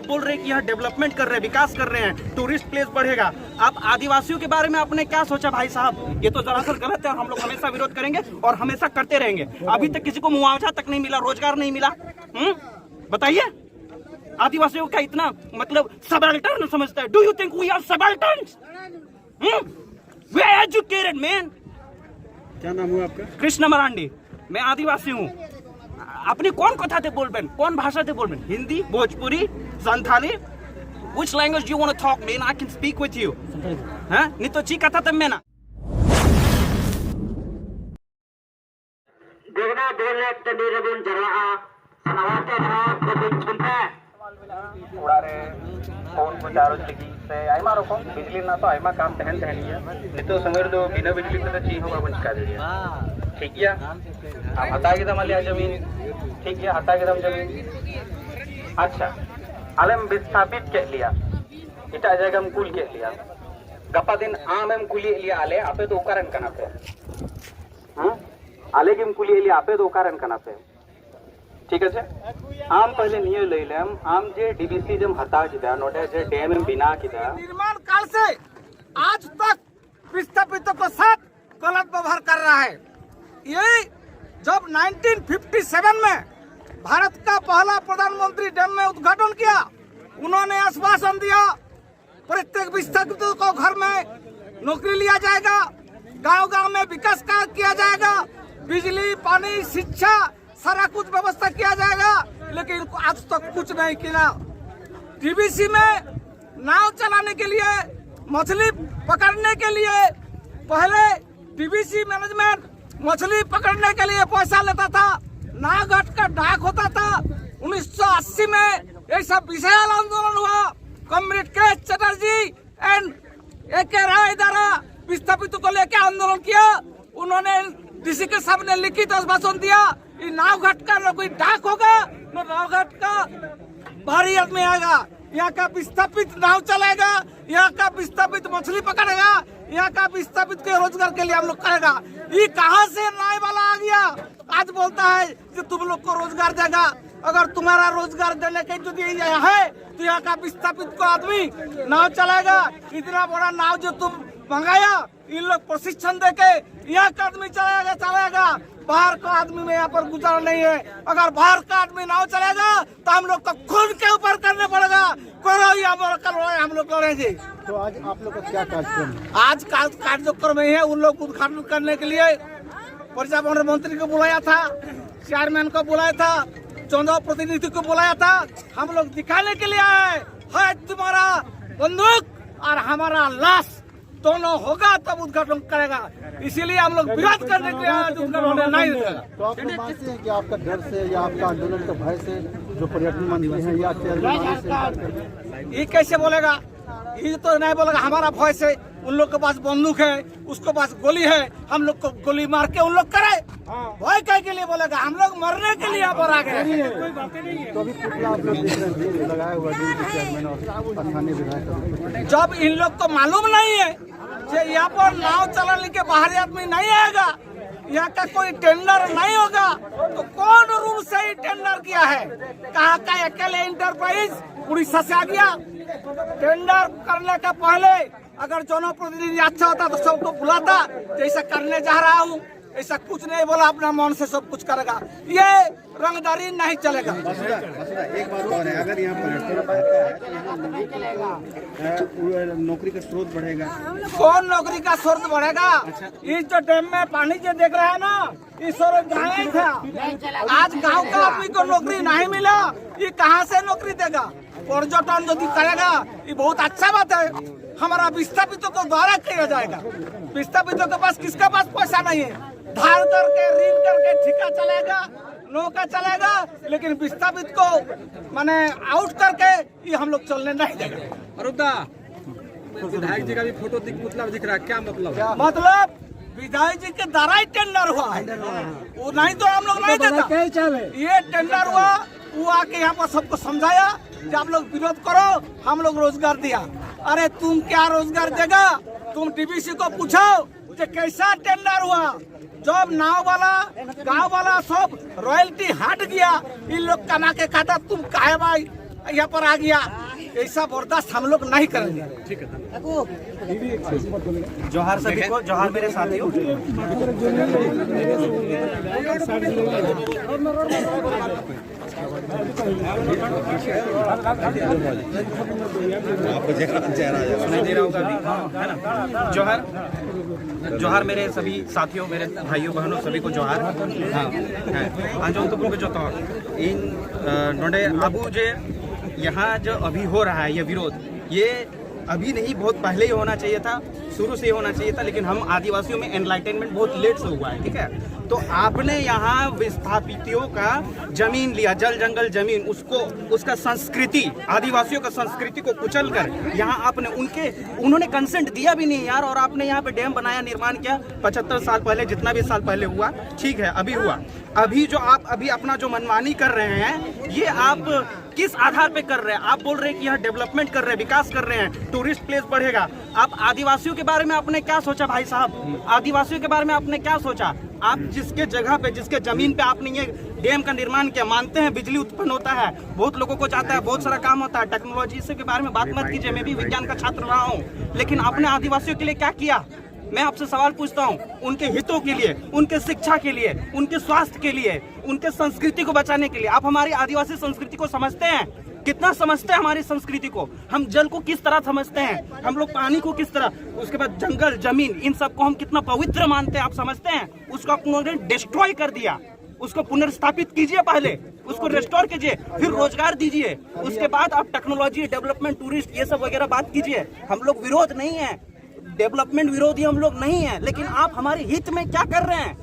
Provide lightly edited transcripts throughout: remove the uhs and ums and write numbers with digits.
आप बोल रहे हैं कि यहाँ डेवलपमेंट कर रहे हैं, विकास कर रहे हैं, टूरिस्ट प्लेस बढ़ेगा। आप आदिवासियों के बारे में आपने क्या सोचा भाई साहब? ये तो दरअसल गलत है और हम लोग हमेशा विरोध करेंगे और हमेशा करते रहेंगे। अभी तक किसी को मुआवजा तक नहीं मिला, रोजगार नहीं मिला। बताइए, आदिवासियों का इतना मतलब सबल्टर्न समझता है। Do you think we are subalterns? We are educated man. क्या नाम हुआ आपका? कृष्ण मरांडी। मैं आदिवासी हूँ। अपनी कौन कथा थे बोलबेन, कौन भाषा थे बोलबेन? Hindi, Bhojpuri, Santhali? Which language you want to talk, man? I can speak with you. हाँ? नहीं तो ची कथा तब मैं ना। देखना बोलने तभी रबुन जरा सनावते जरा कभी चुनते उड़ारे फोन को चारों लगी से आइमा रखो बिजली ना तो आइमा काम तहन तहन लिया नितो समझ दो बिना बिजली तो ची होगा बंद कर दिया। ठीक है, आप हटा के दम लिया जमीन। ठीक है, हटा के दम जमीन। अच्छा, आलम विस्थापित के लिया इटा जगह हम कुल के लिया गप्पा दिन आम एम कुली लिया आले आपे तो कारण कना पे हाँ आले के कुली लिया आपे तो कारण कना पे। ठीक है, आम पहले निये ले लेम आम जे डीबीसी जम हटा किदा नोटे जे डैम एम बिना किदा निर्माण काल से आज तक विस्थापितों के साथ गलत व्यवहार कर रहा है। ये जब 1957 में भारत का पहला प्रधानमंत्री डैम में उद्घाटन किया, उन्होंने आश्वासन दिया प्रत्येक विस्थापितों को घर में नौकरी लिया जाएगा, गांव-गांव में विकास कार्य किया जाएगा, बिजली, पानी, शिक्षा सारा कुछ व्यवस्था किया जाएगा। लेकिन आज तक कुछ नहीं किया। डीबीसी में नाव चलाने के लिए, मछली पकड़ने के लिए पहले डीबीसी मैनेजमेंट मछली पकड़ने के लिए पैसा लेता था, नाव घाट का डाक होता था। 1980 में ऐसा विशाल आंदोलन हुआ। कॉमरेड के चटर्जी एंड ए.के. राय द्वारा विस्थापितों को लेकर आंदोलन किया। उन्होंने डीसी के सामने लिखित आश्वासन दिया, ये नाव घाट का न कोई डाक होगा न नाव घाट का भारी आदमी आएगा। यहाँ का विस्थापित नाव चलेगा, यहाँ का विस्थापित मछली पकड़ेगा, यहाँ का विस्थापित के रोजगार के लिए हम लोग करेगा। ये कहाँ से नाव वाला आ गया? आज बोलता है कि तुम लोग को रोजगार देगा। अगर तुम्हारा रोजगार देने के जो है तो यहाँ का विस्थापित को आदमी नाव चलाएगा। इतना बड़ा नाव जो तुम मंगाया, इन लोग प्रशिक्षण देके यहाँ का आदमी चलाएगा। बाहर का आदमी में यहाँ पर गुजारा नहीं है। अगर बाहर का आदमी नाव चलेगा तो हम लोग को खून के ऊपर करने पड़ेगा। हम लोग करेंगे। तो आज आप लोग का क्या कार्यक्रम है? आज कार्यक्रम है, उन लोग उद्घाटन करने के लिए पर्यावरण मंत्री को बुलाया था, चेयरमैन को बुलाया था, चुनाव प्रतिनिधि को बुलाया था। हम लोग दिखाने के लिए आए है तुम्हारा बंदूक और हमारा लाश दोनों होगा तब उद्घाटन करेगा। इसीलिए हम लोग विरोध करने के लिए आज उद्घाटन नहीं देगा। तो आप लोग मानते हैं कि आपका डर से या आपका आंदोलन के भय से जो पर्यटन मंत्री हैं या चेयरमैन ये कैसे बोलेगा? ये तो नहीं बोलेगा हमारा भय से। उन लोग के पास बंदूक है, उसके पास गोली है, हम लोग को गोली मार के उन लोग करे। भय कह के लिए बोलेगा? हम लोग मरने के लिए यहाँ पर आ गए। तो अभी पुतला आप लोग देख रहे हैं लगाया हुआ चेयरमैन और स्थानीय विधायक। जब इन लोग को मालूम नहीं है कि यहाँ पर नाव चलाने के बाहरी आदमी नहीं आएगा, यहाँ का कोई टेंडर नहीं होगा, तो कौन रूल से ही टेंडर किया है? कहाँ का अकेले इंटरप्राइज उड़ीसा से आ गया? टेंडर करने का पहले अगर जनप्रतिनिधि अच्छा होता तो सबको बुलाता, जैसा करने जा रहा हूँ ऐसा कुछ नहीं बोला, अपना मन से सब कुछ करेगा। ये रंगदारी नहीं चलेगा। एक बात और है, अगर यहाँ पर्यटन नौकरी का स्रोत बढ़ेगा, कौन नौकरी का स्रोत बढ़ेगा? इस जो डैम में पानी जो देख रहा है ना, इस गाँव था। आज गांव का आदमी को नौकरी नहीं मिला, ये कहाँ से नौकरी देगा? पर्यटन यदि करेगा ये बहुत अच्छा बात है। हमारा विस्थापितों को द्वारा किया जाएगा। विस्थापितों के पास किसके पास पैसा नहीं है, धार करके ऋण करके ठेका चलेगा, नौका चलेगा, लेकिन विस्थापित को माने आउट करके ये हम लोग चलने नहीं देंगे। अरुदा विधायक जी का भी फोटो दिख रहा है, क्या मतलब? मतलब विधायक जी के द्वारा ही टेंडर हुआ है, वो नहीं तो हम लोग नहीं देता। ये टेंडर हुआ, वो आके यहाँ पर सबको समझाया कि आप लोग विरोध करो, हम लोग रोजगार दिया। अरे तुम क्या रोजगार देगा? तुम डीबीसी को पूछो कि कैसा टेंडर हुआ। जब नाव वाला गांव वाला सब रॉयल्टी हट गया, इन लोग कमा के खाता, तुम काहे भाई यहाँ पर आ गया, ऐसा बर्दाश्त हम लोग नहीं करेंगे। जोहार सभी को, जोहार मेरे साथियों। सुनाई दे रहा होगा अभी, है ना? जोहार, जोहार मेरे सभी साथियों, मेरे भाइयों बहनों सभी को जोहार। हाँ, आंजों तो जो तो इन नोडे अबू जे यहाँ जो अभी हो रहा है ये विरोध, ये अभी नहीं, बहुत पहले ही होना चाहिए था, शुरू से ही होना चाहिए था, लेकिन हम आदिवासियों में एनलाइटनमेंट बहुत लेट से हुआ है, ठीक है? तो आपने यहाँ विस्थापितों का जमीन लिया, जल जंगल जमीन, उसको, उसका संस्कृति, आदिवासियों का संस्कृति को कुचल कर यहाँ आपने उन्होंने कंसेंट दिया भी नहीं यार, और आपने यहाँ पे डैम बनाया, निर्माण किया 75 साल पहले, जितना भी साल पहले हुआ, ठीक है, अभी हुआ। अभी जो आप अभी अपना जो मनमानी कर रहे हैं, ये आप किस आधार पे कर रहे हैं? आप बोल रहे हैं कि यहाँ डेवलपमेंट कर रहे हैं, विकास कर रहे हैं, टूरिस्ट प्लेस बढ़ेगा। आप आदिवासियों के बारे में आपने क्या सोचा भाई साहब? आदिवासियों के बारे में आपने क्या सोचा? आप जिसके जगह पे, जिसके जमीन पे आपने ये डैम का निर्माण किया, मानते हैं बिजली उत्पन्न होता है, बहुत लोगों को जाता है, बहुत सारा काम होता है, टेक्नोलॉजी के बारे में बात मत कीजिए, मैं भी विज्ञान का छात्र रहा हूँ, लेकिन आपने आदिवासियों के लिए क्या किया? मैं आपसे सवाल पूछता हूँ, उनके हितों के लिए, उनके शिक्षा के लिए, उनके स्वास्थ्य के लिए, उनके संस्कृति को बचाने के लिए आप हमारी आदिवासी संस्कृति को समझते हैं? कितना समझते हैं हमारी संस्कृति को? हम जल को किस तरह समझते हैं, हम लोग पानी को किस तरह, उसके बाद जंगल जमीन, इन सब को हम कितना पवित्र मानते हैं, आप समझते हैं? उसको आप उन्होंने डिस्ट्रॉय कर दिया, उसको पुनर्स्थापित कीजिए, पहले उसको रिस्टोर कीजिए, फिर रोजगार दीजिए, उसके बाद आप टेक्नोलॉजी, डेवलपमेंट, टूरिस्ट, ये सब वगैरह बात कीजिए। हम लोग विरोध नहीं है, डेवलपमेंट विरोधी हम लोग नहीं है, लेकिन आप हमारे हित में क्या कर रहे हैं?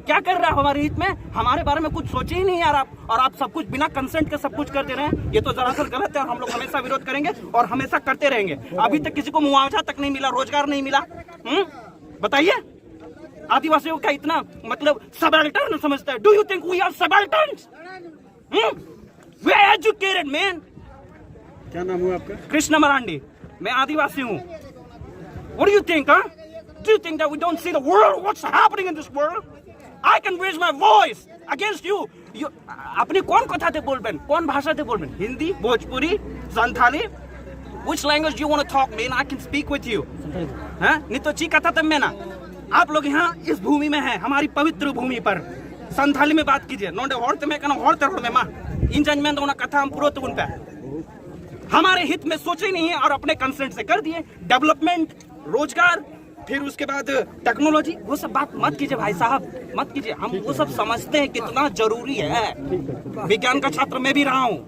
क्या कर रहा है हमारे हित में? हमारे बारे में कुछ सोचे ही नहीं यार आप, और आप सब कुछ बिना कंसेंट के सब कुछ कर दे रहे हैं। ये तो दरअसल गलत है और हम लोग हमेशा विरोध करेंगे और हमेशा करते रहेंगे। अभी तक किसी को मुआवजा तक नहीं मिला, रोजगार नहीं मिला। बताइए, आदिवासियों का इतना मतलब सबल्टर्न समझता है? Do you think we are subalterns? We are educated man. क्या नाम हुआ आपका? कृष्ण मरांडी, मैं आदिवासी हूँ। What do you think, huh? Do you think that we don't see the world? What's happening in this world? I can raise my voice against you. अपनी कौन कथा थे बोलबेन? कौन भाषा थे बोलबेन? Hindi, Bhojpuri, Santhali? Which language do you want to talk, man? I can speak with you. हाँ? नहीं तो ची कथा तब में ना। आप लोग यहाँ इस भूमि में हैं, हमारी पवित्र भूमि पर संथाली में बात कीजिए। नोंडे होर्त में कना होर्त रोड में माँ इन जन में तो ना कथा हम पूरा तो उनका हमारे हित में सोचे नहीं है और अपने कंसेंट से कर दिए। डेवलपमेंट, रोजगार, फिर उसके बाद टेक्नोलॉजी, वो सब बात मत कीजिए भाई साहब, मत कीजिए। हम वो सब समझते हैं कितना जरूरी है। विज्ञान का छात्र मैं भी रहा हूँ।